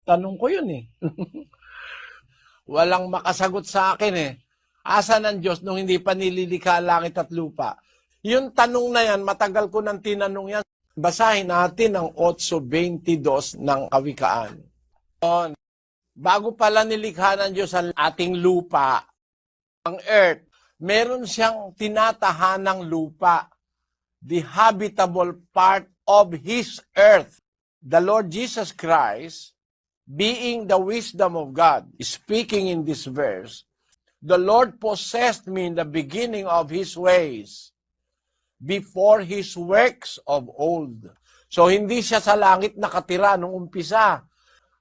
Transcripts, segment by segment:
Tanong ko yun eh. Walang makasagot sa akin eh. Asan ang Diyos nung hindi pa nililikha langit at lupa? Yung tanong na yan, matagal ko nang tinanong yan. Basahin natin ang 8:22 ng Kawikaan. Bago pala nilikha ng Diyos ang ating lupa, ang earth, meron siyang tinatahanang lupa, the habitable part of His earth. The Lord Jesus Christ, being the wisdom of God, speaking in this verse, the Lord possessed me in the beginning of His ways, before His works of old. So, hindi siya sa langit nakatira nung umpisa.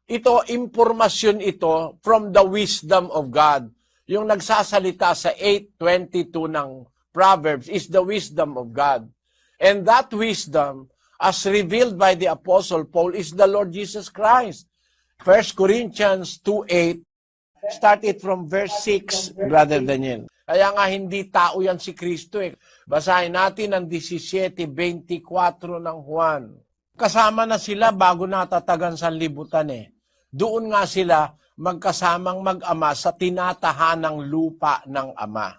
Ito, impormasyon ito from the wisdom of God. Yung nagsasalita sa 8:22 ng Proverbs is the wisdom of God. And that wisdom, as revealed by the Apostle Paul, is the Lord Jesus Christ. 1 Corinthians 2:8, start it from verse 6, Brother Daniel. Kaya nga hindi tao yan si Kristo eh. Basahin natin ang 17:24 ng Juan. Kasama na sila bago natatagan sa libutan eh. Doon nga sila magkasamang mag-ama sa tinatahanang lupa ng Ama.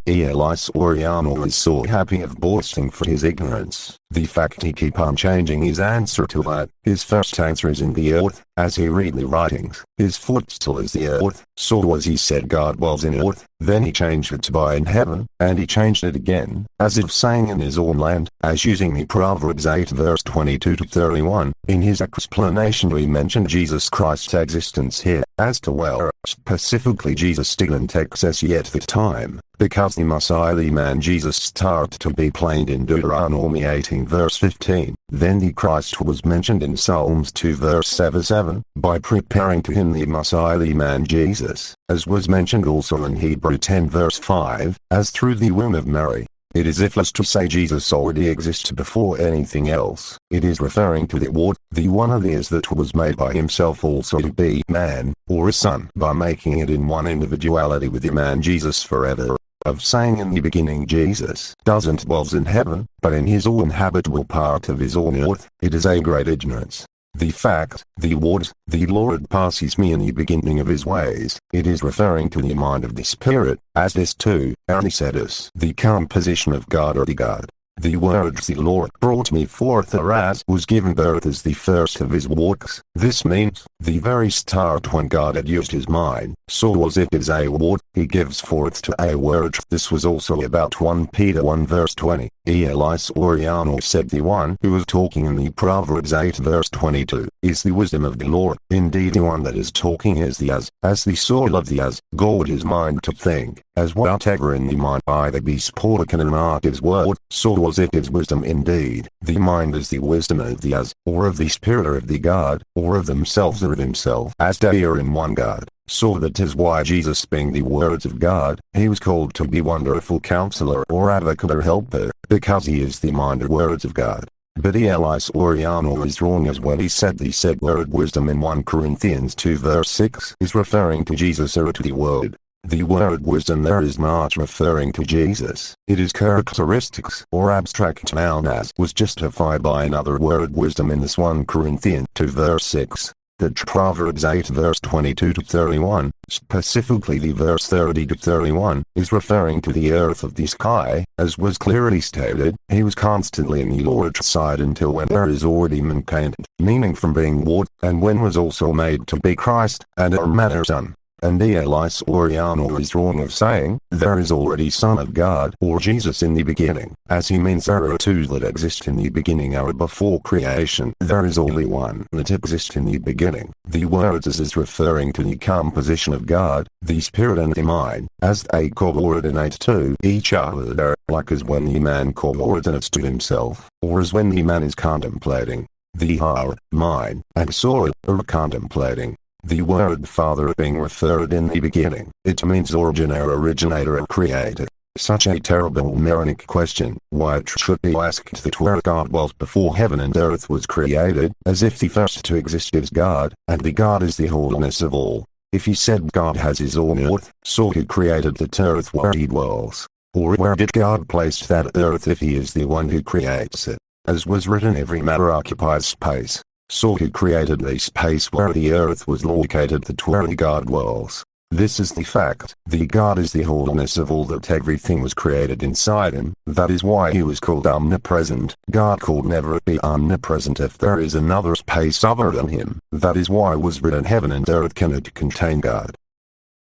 Elias Oriano is so happy of boasting for his ignorance. The fact he keep on changing his answer to that. His first answer is in the earth, as he read the writings. His footstool is the earth, so was he said God was in earth, then he changed it to by in heaven, and he changed it again, as if saying in his own land, as using the Proverbs 8 verse 22-31. In his explanation we mentioned Jesus Christ's existence here, as to where, specifically Jesus didn't exist yet at the time, because the Messiah the man Jesus started to be plain in Deuteronomy 18 verse 15, then the Christ was mentioned in Psalms 2 verse 7, by preparing to him the Messiah the man Jesus, as was mentioned also in Hebrew 10 verse 5, as through the womb of Mary. It is if as to say Jesus already exists before anything else. It is referring to the Word, the one of theirs that was made by himself also to be man, or a son, by making it in one individuality with the man Jesus forever. Of saying in the beginning Jesus doesn't was in heaven, but in his own habitable part of his own earth, it is a great ignorance. The fact, the word, the Lord passes me in the beginning of his ways, it is referring to the mind of the Spirit, as this too, Anicetus, the composition of God or the God. The words the Lord brought me forth as was given birth as the first of his works. This means, the very start when God had used his mind, so was it as a word, he gives forth to a word. This was also about 1 Peter 1 verse 20. Elias Oriano said the one who is talking in the Proverbs 8 verse 22, is the wisdom of the Lord. Indeed the one that is talking is the as the soul of the God is mind to think, as whatever in the mind either be spoken in art is word, so was it is wisdom indeed. The mind is the wisdom of the or of the Spirit or of the God, or of themselves or of himself, as they are in one God. So that is why Jesus being the words of God, he was called to be Wonderful Counselor or Advocate or Helper, because he is the mind or words of God. But Elias Oriano is wrong as when he said the said word wisdom in 1 Corinthians 2 verse 6 is referring to Jesus or to the word. The word wisdom there is not referring to Jesus. It is characteristics or abstract noun as was justified by another word wisdom in this 1 Corinthians 2 verse 6. The Proverbs 8 verse 22-31, specifically the verse 30-31, is referring to the earth of the sky, as was clearly stated, he was constantly in the Lord's side until when there is already mankind, meaning from being word, and when was also made to be Christ, and our manner son. And Elias Oriano is wrong of saying, there is already Son of God or Jesus in the beginning, as he means there are two that exist in the beginning or before creation. There is only one that exists in the beginning. The words is referring to the composition of God, the Spirit and the mind, as they coordinate to each other, like as when the man coordinates to himself, or as when the man is contemplating. The heart, mind, and soul are contemplating. The word Father being referred in the beginning, it means originator or creator. Such a terrible moronic question, why it should be asked that where God was before heaven and earth was created, as if the first to exist is God, and the God is the wholeness of all. If he said God has his own earth, so he created that earth where he dwells. Or where did God place that earth if he is the one who creates it? As was written, every matter occupies space. So he created the space where the earth was located, that where God dwells. This is the fact. The God is the wholeness of all, that everything was created inside him. That is why he was called omnipresent. God could never be omnipresent if there is another space other than him. That is why it was written, heaven and earth cannot contain God.